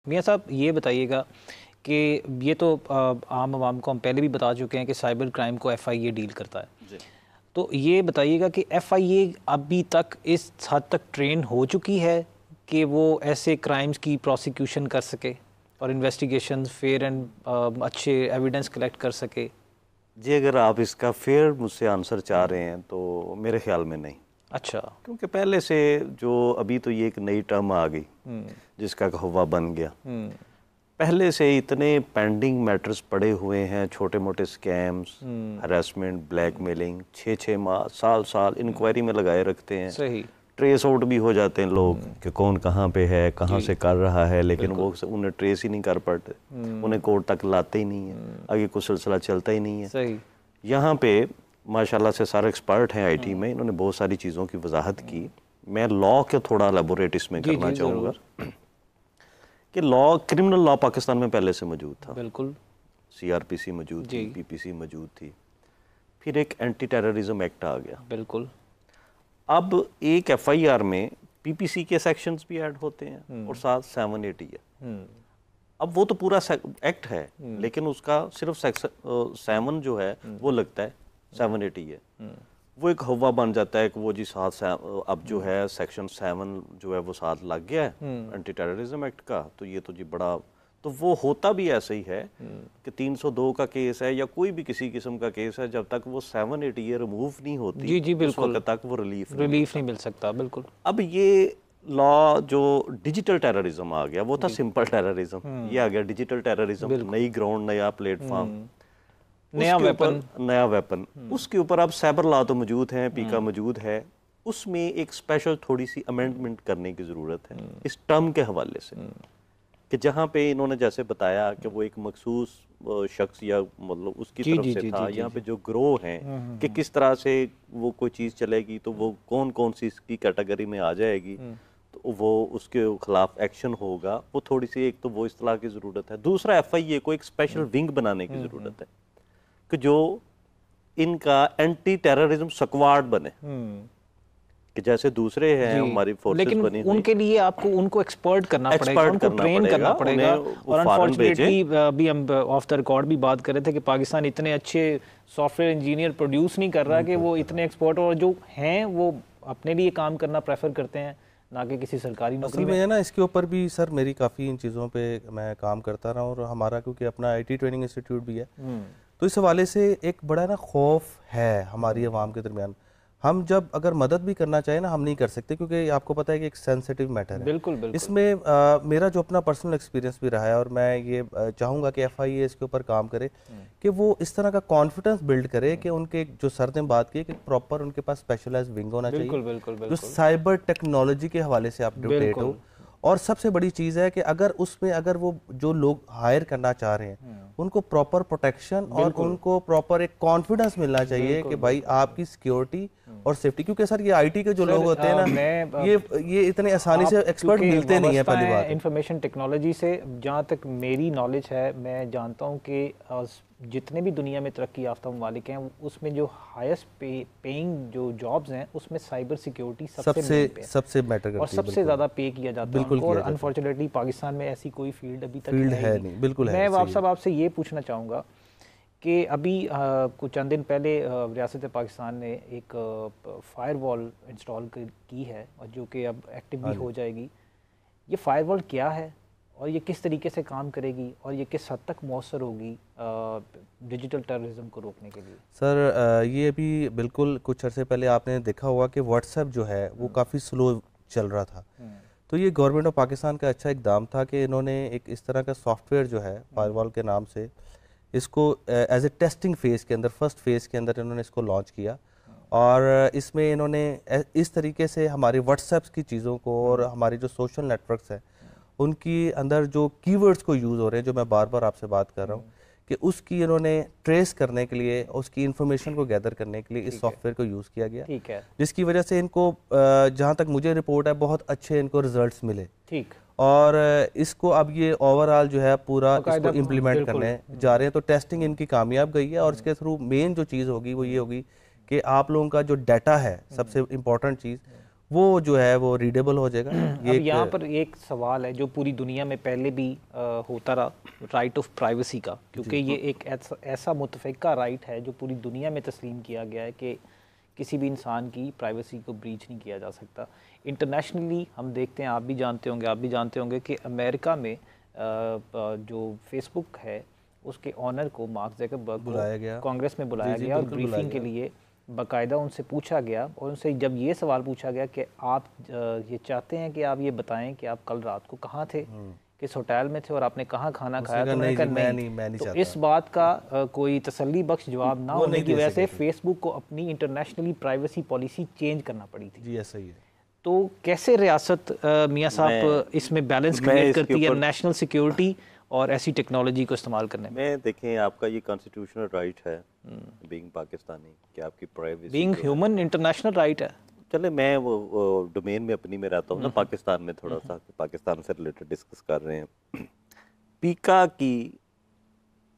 میاں صاحب یہ بتائیے گا کہ یہ تو عام عوام کو ہم پہلے بھی بتا چکے ہیں کہ سائبر کرائم کو ایف آئی اے ڈیل کرتا ہے، تو یہ بتائیے گا کہ ایف آئی اے ابھی تک اس حد تک ٹرین ہو چکی ہے کہ وہ ایسے کرائمز کی پروسیکیوشن کر سکے اور انویسٹیگیشنز فیئر اینڈ اچھے ایویڈنس کلیکٹ کر سکے؟ جی اگر آپ اس کا فیئر مجھ سے آنسر چاہ رہے ہیں تو میرے خیال میں نہیں. اچھا. کیونکہ پہلے سے جو ابھی تو یہ ایک نئی ٹرم آ گئی جس کا ہوا بن گیا. پہلے سے اتنے پینڈنگ میٹرز پڑے ہوئے ہیں، چھوٹے موٹے سکیمز، ہراسمنٹ، بلیک میلنگ، 6 ماہ سال انکوائری میں لگائے رکھتے ہیں. صحیح. ٹریس آؤٹ بھی ہو جاتے ہیں لوگ کہ کون کہاں پہ ہے، کہاں سے کر رہا ہے، لیکن وہ انہیں ٹریس ہی نہیں کر پاتے، انہیں کورٹ تک لاتے ہی نہیں ہیں، آگے کوئی سلسلہ چلتا ہی نہیں ہے. صحیح. یہاں پہ ماشاءاللہ سے سارے ایکسپرٹ ہیں آئی ٹی میں، انہوں نے بہت ساری چیزوں کی وضاحت کی. میں لا کے تھوڑا لیبوریٹ اس میں کرنا چاہوں گا کہ کرمنل لا پاکستان میں پہلے سے موجود تھا. بالکل. سی آر پی سی موجود تھی، پی پی سی موجود تھی، پھر ایک اینٹی ٹیررزم ایکٹ آ گیا. بالکل. اب ایک ایف آئی آر میں پی پی سی کے سیکشنز بھی ایڈ ہوتے ہیں اور ساتھ 780 ہے. اب وہ تو پورا ایکٹ ہے لیکن اس کا صرف 7 جو ہے وہ لگتا ہے 780 ہے. وہ ایک ہوا بن جاتا ہے کہ وہ جی ساتھ اب جو ہے سیکشن 7 جو ہے وہ ساتھ لگ گیا ہے اینٹی ٹیررزم ایکٹ کا، تو یہ تو جی بڑا، تو وہ ہوتا بھی ایسا ہی ہے کہ 302 کا کیس ہے یا کوئی بھی کسی قسم کا کیس ہے، جب تک وہ 780 ریموو نہیں ہوتی اس وقت تک وہ ریلیف نہیں مل سکتا. بالکل. اب یہ لا جو ڈیجیٹل ٹیررزم آ گیا، وہ تھا سمپل ٹیررزم، یہ آ گیا ڈیجیٹل ٹیررزم، نئی گراؤنڈ، نیا پلیٹ فارم، نیا ویپن. اس کے اوپر اب سائبر لا تو موجود ہیں، پیکا موجود ہے، اس میں ایک اسپیشل تھوڑی سی امینڈمنٹ کرنے کی ضرورت ہے اس ٹرم کے حوالے سے، کہ جہاں پہ انہوں نے جیسے بتایا کہ وہ ایک مخصوص شخص یا مطلب اس کی طرف سے تھا، یہاں پہ جو گروہ ہیں کہ کس طرح سے وہ کوئی چیز چلے گی تو وہ کون سی اس کی کیٹیگری میں آ جائے گی، تو وہ اس کے خلاف ایکشن ہوگا. وہ تھوڑی سی ایک تو وہ اصطلاح کی ضرورت ہے. دوسرا ایف آئی اے کو ایک اسپیشل ونگ بنانے کی ضرورت ہے کہ جو ان کا اینٹی ٹیررزم سکواڈ بنے، کہ جیسے دوسرے ہیں ہماری فورسز بنی ہوئی، ان کے لیے آپ کو ان کو ایکسپرٹ کرنا پڑے گا، ان کو ٹرین کرنا پڑے گا. اور انفارچونیٹلی ابھی ہم آف دا ریکارڈ بھی بات کر رہے تھے کہ پاکستان اتنے اچھے سافٹ ویئر انجینئر پروڈیوس نہیں کر رہا کہ وہ اتنے ایکسپرٹ، اور جو ہیں وہ اپنے لیے کام کرنا پریفر کرتے ہیں نہ کہ کسی سرکاری نوکری میں. ہے نا اس کے اوپر بھی سر میری کافی ان چیزوں پہ میں کام کرتا رہا، اور ہمارا کیونکہ اپنا آئی ٹی ٹریننگ انسٹیٹیوٹ بھی ہے، تو اس حوالے سے ایک بڑا نا خوف ہے ہماری عوام کے درمیان. ہم جب اگر مدد بھی کرنا چاہیں نا ہم نہیں کر سکتے، کیونکہ آپ کو پتہ ہے کہ ایک سینسیٹیو میٹر ہے. بالکل. اس میں میرا جو اپنا پرسنل ایکسپیرینس بھی رہا ہے، اور میں یہ چاہوں گا کہ ایف آئی اے اس کے اوپر کام کرے کہ وہ اس طرح کا کانفیڈنس بلڈ کرے کہ ان کے جو سر نے بات کی کہ پراپر ان کے پاس اسپیشلائز ونگ ہونا چاہیے جو سائبر ٹیکنالوجی کے حوالے سے اپ ٹو ڈیٹ ہو. اور سب سے بڑی چیز ہے کہ اگر وہ جو لوگ ہائر کرنا چاہ رہے ہیں ان کو پراپر پروٹیکشن اور ان کو پراپر ایک کانفیڈنس ملنا چاہیے کہ بھائی آپ کی سیکیورٹی اور سیفٹی، کیونکہ سر یہ آئی ٹی کے جو لوگ ہوتے ہیں نا یہ اتنے آسانی سے ایکسپرٹ ملتے نہیں ہیں. پہلی بات انفارمیشن ٹیکنالوجی سے جہاں تک میری نالج ہے، میں جانتا ہوں کہ جتنے بھی دنیا میں ترقی یافتہ ممالک ہیں اس میں جو ہائیسٹ پیئنگ جو جابز ہیں اس میں سائبر سیکیورٹی سب سے میٹر کرتی ہے اور سب سے زیادہ پے کیا جاتا ہے، اور انفارچونیٹلی پاکستان میں ایسی کوئی فیلڈ ابھی تک ہے نہیں. بالکل. میں آپ سے یہ پوچھنا چاہوں گا کہ ابھی کچھ چند دن پہلے ریاست پاکستان نے ایک فائر وال انسٹال کی ہے، اور جو کہ اب ایکٹیو بھی ہو جائے گی. یہ فائر وال کیا ہے اور یہ کس طریقے سے کام کرے گی اور یہ کس حد تک مؤثر ہوگی ڈیجیٹل ٹیررزم کو روکنے کے لیے؟ سر یہ ابھی بالکل کچھ عرصے پہلے آپ نے دیکھا ہوگا کہ واٹس ایپ جو ہے وہ کافی سلو چل رہا تھا، تو یہ گورنمنٹ آف پاکستان کا اچھا اقدام تھا کہ انہوں نے ایک اس طرح کا سافٹ ویئر جو ہے فائر وال کے نام سے اس کو ایز اے ٹیسٹنگ فیز کے اندر، فرسٹ فیز کے اندر انہوں نے اس کو لانچ کیا. اور اس میں انہوں نے اس طریقے سے ہماری واٹس ایپس کی چیزوں کو اور ہماری جو سوشل نیٹ ورکس ہیں ان کی اندر جو کی ورڈز کو یوز ہو رہے ہیں، جو میں بار بار آپ سے بات کر رہا ہوں کہ اس کی انہوں نے ٹریس کرنے کے لیے، اس کی انفارمیشن کو گیدر کرنے کے لیے اس سافٹ ویئر کو یوز کیا گیا، جس کی وجہ سے ان کو جہاں تک مجھے رپورٹ ہے بہت اچھے ان کو ریزلٹس ملے. اور اس کو اب یہ اوور آل جو ہے پورا اس کو امپلیمنٹ کرنے جا رہے ہیں، تو ٹیسٹنگ ان کی کامیاب گئی ہے. اور اس کے تھرو مین جو چیز ہوگی وہ یہ ہوگی کہ آپ لوگوں کا جو ڈیٹا ہے، سب سے امپورٹنٹ چیز وہ جو ہے وہ ریڈیبل ہو جائے گا. اب یہاں پر ایک سوال ہے جو پوری دنیا میں پہلے بھی ہوتا رہا, رائٹ آف پرائیویسی کا, کیونکہ یہ ایک ایسا متفقہ رائٹ ہے جو پوری دنیا میں تسلیم کیا گیا ہے کہ کسی بھی انسان کی پرائیویسی کو بریچ نہیں کیا جا سکتا. انٹرنیشنلی ہم دیکھتے ہیں, آپ بھی جانتے ہوں گے کہ امریکہ میں جو فیس بک ہے اس کے آنر کو مارک زکربرگ کو بلایا گیا, کانگریس میں بلایا گیا اور بریفنگ کے لیے باقاعدہ ان سے پوچھا گیا, اور ان سے جب یہ سوال پوچھا گیا کہ آپ یہ چاہتے ہیں کہ آپ یہ بتائیں کہ آپ کل رات کو کہاں تھے, کس ہوٹل میں تھے اور آپ نے کہاں کھانا کھایا, تو انہوں نے کہا نہیں. تو اس بات کا کوئی تسلی بخش جواب نہ ہونے کی وجہ سے فیس بک کو اپنی انٹرنیشنلی پرائیویسی پالیسی چینج کرنا پڑی تھی. جی ایسا ہی ہے. تو کیسے ریاست میاں صاحب اس میں بیلنس کریٹ کرتی ہے نیشنل سیکیورٹی اور ایسی ٹیکنالوجی کو استعمال کرنے میں؟ دیکھیں, آپ کا یہ کانسٹیٹیوشنل رائٹ ہے بینگ پاکستانی کہ آپ کی privacy, being human international right ہے. چلے میں وہ ڈومین میں اپنی میں رہتا ہوں نا, پاکستان میں تھوڑا سا پاکستان سے ریلیٹڈ ڈسکس کر رہے ہیں. پیکا کی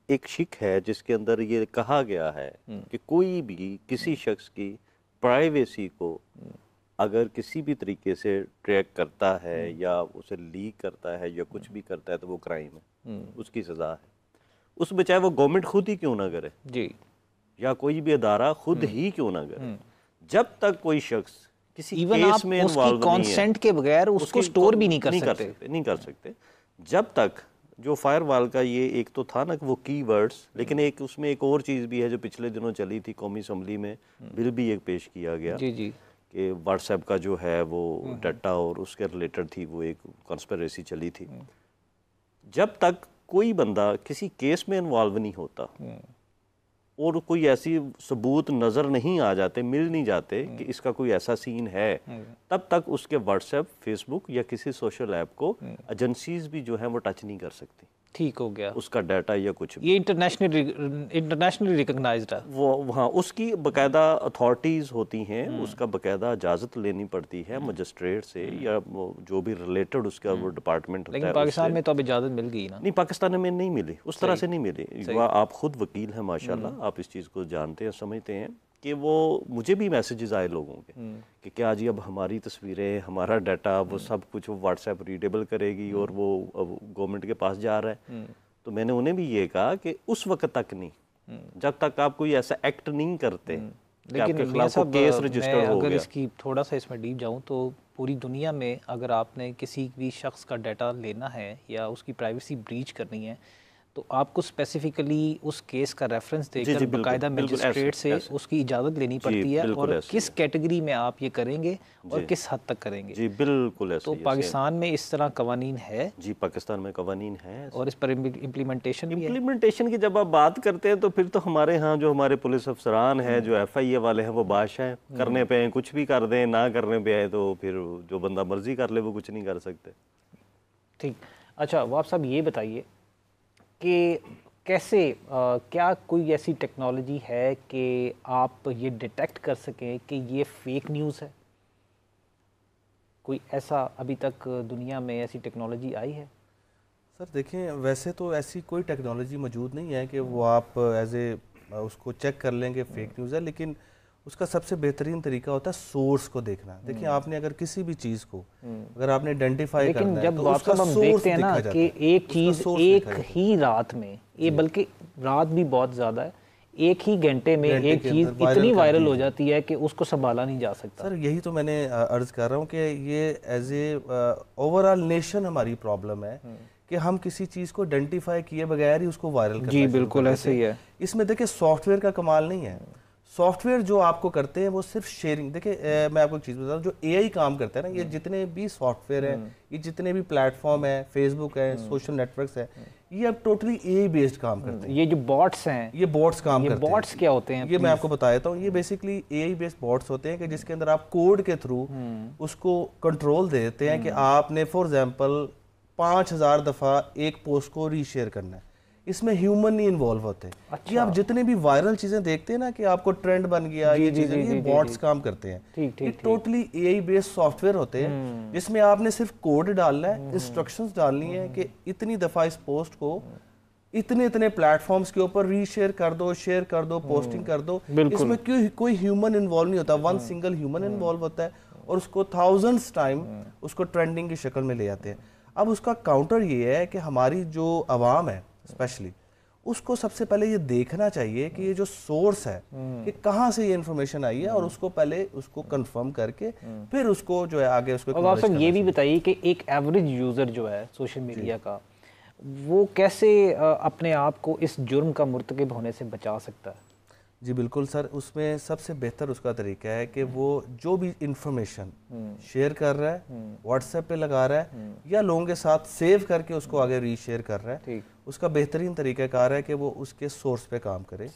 ایک شک ہے جس کے اندر یہ کہا گیا ہے کہ کوئی بھی کسی شخص کی پرائیویسی کو اگر کسی بھی طریقے سے ٹریک کرتا ہے یا اسے لیک کرتا ہے یا کچھ بھی کرتا ہے تو وہ کرائم ہے, اس کی سزا ہے. اس میں چاہے وہ گورنمنٹ خود ہی کیوں نہ کرے, جی, یا کوئی بھی ادارہ خود ہی کیوں نہ کرے, جب تک کوئی شخص کسی کیس میں انوالو نہیں ہے, کانسنٹ کے بغیر اس کو سٹور بھی نہیں کر سکتے. جب تک جو فائر وال کا یہ ایک تو تھا نا کہ وہ کی ورڈز, لیکن ایک اس میں ایک اور چیز بھی ہے جو پچھلے دنوں چلی تھی, قومی اسمبلی میں بل بھی ایک پیش کیا گیا کہ واٹس ایپ کا جو ہے وہ ڈیٹا اور اس کے ریلیٹڈ تھی, وہ ایک کانسپیریسی چلی تھی. جب تک کوئی بندہ کسی کیس میں انوالو نہیں ہوتا اور کوئی ایسی ثبوت نظر نہیں آ جاتے, مل نہیں جاتے کہ اس کا کوئی ایسا سین ہے, تب تک اس کے واٹس ایپ, فیس بک یا کسی سوشل ایپ کو ایجنسیز بھی جو ہیں وہ ٹچ نہیں کر سکتی. ٹھیک ہو گیا, اس کا ڈیٹا یا کچھ بھی یہ انٹرنیشنلی ریکگنائزڈ ہے. وہاں اس کی باقاعدہ اتھارٹیز ہوتی ہیں, اس کا باقاعدہ اجازت لینی پڑتی ہے مجسٹریٹ سے یا جو بھی ریلیٹڈ اس کا وہ ڈپارٹمنٹ ہوتا ہے. لیکن پاکستان میں تو اب اجازت مل گئی نا؟ نہیں, پاکستان میں نہیں ملی, اس طرح سے نہیں ملی. آپ خود وکیل ہیں ماشاءاللہ, آپ اس چیز کو جانتے ہیں, سمجھتے ہیں کہ وہ مجھے بھی میسیجز آئے لوگوں کے کہ کیا جی اب ہماری تصویریں, ہمارا ڈیٹا, وہ سب کچھ واٹس ایپ ریڈیبل کرے گی اور وہ گورنمنٹ کے پاس جا رہا ہے. تو میں نے انہیں بھی یہ کہا کہ اس وقت تک نہیں, جب تک آپ کوئی ایسا ایکٹ نہیں کرتے کہ آپ کے خلاف کیس رجسٹر ہو گیا. اگر اس کی تھوڑا سا اس میں ڈیپ جاؤں تو پوری دنیا میں اگر آپ نے کسی بھی شخص کا ڈیٹا لینا ہے یا اس کی پرائیویسی بریچ کرنی ہے تو آپ کو اسپیسیفکلی اس کیس کا ریفرنس دے کر باقاعدہ میجسٹریٹ سے اس کی اجازت لینی پڑتی ہے, اور کس کیٹیگری میں آپ یہ کریں گے اور کس حد تک کریں گے. جی بالکل ایسا. تو پاکستان میں اس طرح قوانین ہے؟ جی پاکستان میں قوانین ہیں, اور اس پر امپلیمنٹیشن کی جب آپ بات کرتے ہیں تو پھر تو ہمارے ہاں جو ہمارے پولیس افسران ہیں, جو ایف آئی اے والے ہیں, وہ بادشاہ ہیں. کرنے پہ ہیں کچھ بھی کر دیں, نہ کرنے پہ آئے تو پھر جو بندہ مرضی کر لے وہ کچھ نہیں کر سکتے. ٹھیک. اچھا واب صاحب یہ بتائیے کہ کیسے, کیا کوئی ایسی ٹیکنالوجی ہے کہ آپ یہ ڈیٹیکٹ کر سکیں کہ یہ فیک نیوز ہے؟ کوئی ایسا ابھی تک دنیا میں ایسی ٹیکنالوجی آئی ہے؟ سر دیکھیں, ویسے تو ایسی کوئی ٹیکنالوجی موجود نہیں ہے کہ وہ آپ ایز اے اس کو چیک کر لیں کہ فیک نیوز ہے, لیکن اس کا سب سے بہترین طریقہ ہوتا ہے سورس کو دیکھنا. دیکھیں آپ نے اگر کسی بھی چیز کو اگر آپ نے آئیڈینٹیفائی کرنا ہے تو اس کا سورس دیکھا جاتا ہے. کہ ایک چیز ایک ہی رات میں, یہ بلکہ رات بھی بہت زیادہ ہے, ایک ہی گھنٹے میں ایک چیز اتنی وائرل ہو جاتی ہے کہ اس کو سنبھالا نہیں جا سکتا. سر یہی تو میں نے عرض کر رہا ہوں کہ یہ as a over all nation ہماری پرابلم ہے کہ ہم کسی چیز کو آئیڈینٹیفائی کیے بغیر ہی اس کو وائرل کرنا. جی بالکل ایسے ہی ہے. اس میں دیکھیں سافٹ ویئر کا کمال نہیں ہے. سافٹ ویئر جو آپ کو کرتے ہیں وہ صرف شیئرنگ. دیکھیں میں آپ کو ایک چیز بتا رہا ہوں, جو اے آئی کام کرتا ہے نا, یہ جتنے بھی سافٹ ویئر ہیں, یہ جتنے بھی پلیٹ فارم ہیں, فیس بک ہے, سوشل نیٹ ورکس ہیں, یہ اب ٹوٹلی اے آئی بیسڈ کام کرتے ہیں. یہ جو باٹس ہیں, یہ باٹس کام کرتے ہیں. یہ باٹس کیا ہوتے ہیں یہ میں آپ کو بتا دیتا ہوں. یہ basically a I based bots ہوتے ہیں کہ جس کے اندر آپ کوڈ کے تھرو اس کو کنٹرول دے دیتے ہیں کہ آپ نے فار ایگزامپل 5000 دفعہ ایک پوسٹ کو ری شیئر کرنا ہے. اس میں ہیومن نہیں انوالو ہوتے. یہ آپ جتنے بھی وائرل چیزیں دیکھتے ہیں نا کہ آپ کو ٹرینڈ بن گیا, یہ چیزیں, یہ باٹس کام کرتے ہیں. یہ totally a I based soft where ہوتے ہیں جس میں آپ نے صرف کوڈ ڈالنا ہے, انسٹرکشنز ڈالنی ہے کہ اتنی دفعہ اس پوسٹ کو اتنے پلیٹ فارمز کے اوپر ری شیئر کر دو, شیئر کر دو, پوسٹنگ کر دو. اس میں کوئی ہیومن انوالو نہیں ہوتا, ون سنگل ہیومن انوالو ہوتا ہے, اور اس کو thousands ٹائم اس کو ٹرینڈنگ کی شکل میں لے آتے ہیں. اب اس کا کاؤنٹر یہ ہے کہ ہماری جو عوام ہے اسپیشلی اس کو سب سے پہلے یہ دیکھنا چاہیے کہ یہ جو سورس ہے کہ کہاں سے یہ انفارمیشن آئی ہے اور اس کو پہلے اس کو کنفرم کر کے پھر اس کو جو ہے آگے اس کو. اور آپ صاحب یہ بھی بتائیے کہ ایک ایوریج یوزر جو ہے سوشل میڈیا کا وہ کیسے اپنے آپ کو اس جرم کا مرتکب ہونے سے بچا سکتا ہے؟ جی بالکل سر, اس میں سب سے بہتر اس کا طریقہ ہے کہ وہ جو بھی انفارمیشن شیئر کر رہا ہے واٹس ایپ پہ لگا رہا ہے یا لوگوں کے ساتھ سیو کر کے اس کو آگے ری شیئر کر رہا ہے, اس کا بہترین طریقہ کار ہے کہ وہ اس کے سورس پہ کام کرے.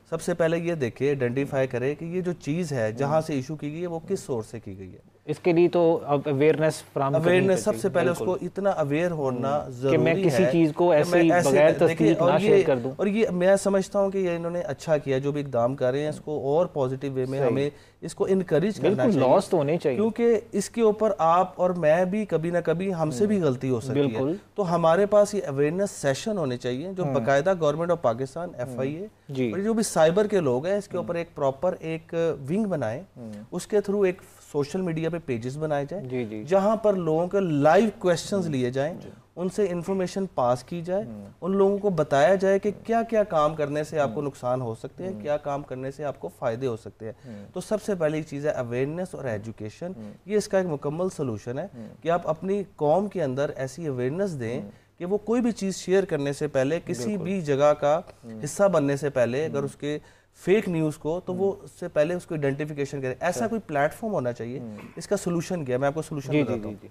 سب سے پہلے یہ دیکھے, آئیڈینٹیفائی کرے کہ یہ جو چیز ہے جہاں سے ایشو کی گئی ہے وہ کس سورس سے کی گئی ہے. اس کے لیے تو اویئرنیس سب سے پہلے اس کو اتنا اویئر ہونا ضروری ہے کہ میں کسی چیز کو ایسے بغیر تصدیق نہ شیئر کر دوں. اور یہ میں سمجھتا ہوں کہ یہ انہوں نے اچھا کیا جو بھی اقدام کر رہے ہیں, اس کو اور پازیٹیو وے میں ہمیں اس کو انکریج کرنا چاہیے, کیونکہ اس کے اوپر آپ اور میں بھی کبھی نہ کبھی ہم سے بھی غلطی ہو سکتی ہے. تو ہمارے پاس یہ اویئرنیس سیشن ہونے چاہیے جو باقاعدہ گورنمنٹ آف پاکستان FIA اور جو بھی سائبر کے لوگ ہیں اس کے اوپر ایک پراپر ایک ونگ بنائے, اس کے تھرو ایک سوشل میڈیا پہ پیجز بنائے جائیں جہاں پر لوگوں کے لائیو کویسچنز لیے جائیں, ان سے انفارمیشن پاس کی جائے, ان لوگوں کو بتایا جائے کہ کیا کیا کام کرنے سے آپ کو نقصان ہو سکتے ہیں, کیا کام کرنے سے آپ کو فائدے ہو سکتے ہیں. تو سب سے پہلی چیز ہے اویئرنیس اور ایجوکیشن. یہ اس کا ایک مکمل سلوشن ہے کہ آپ اپنی قوم کے اندر ایسی اویئرنیس دیں کہ وہ کوئی بھی چیز شیئر کرنے سے پہلے, کسی بھی جگہ کا حصہ بننے سے پہلے, اگر اس کے فیک نیوز کو تو وہ اس سے پہلے اس کو آئیڈینٹیفیکیشن کرے. ایسا کوئی پلیٹ فارم ہونا چاہیے. اس کا سلوشن کیا ہے, میں آپ کو سلوشن بتاتا ہوں.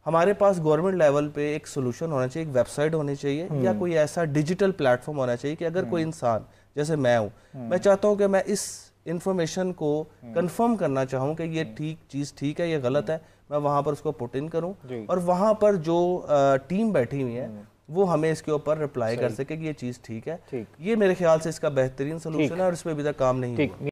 ہمارے پاس گورنمنٹ لیول پہ ایک سلوشن ہونا چاہیے, ایک ویب سائٹ ہونی چاہیے یا کوئی ایسا ڈیجیٹل پلیٹ فارم ہونا چاہیے کہ اگر کوئی انسان جیسے میں ہوں, میں چاہتا ہوں کہ میں اس انفارمیشن کو کنفرم کرنا چاہوں کہ یہ چیز ٹھیک ہے, یہ غلط ہے, میں وہاں پر اس کو پٹ ان کروں اور وہاں پر جو ٹیم بیٹھی ہوئی ہے وہ ہمیں اس کے اوپر رپلائی کر سکے کہ یہ چیز ٹھیک ہے. یہ میرے خیال سے اس کا بہترین سلوشن ہے اور اس پہ ابھی تک کام نہیں ہوا.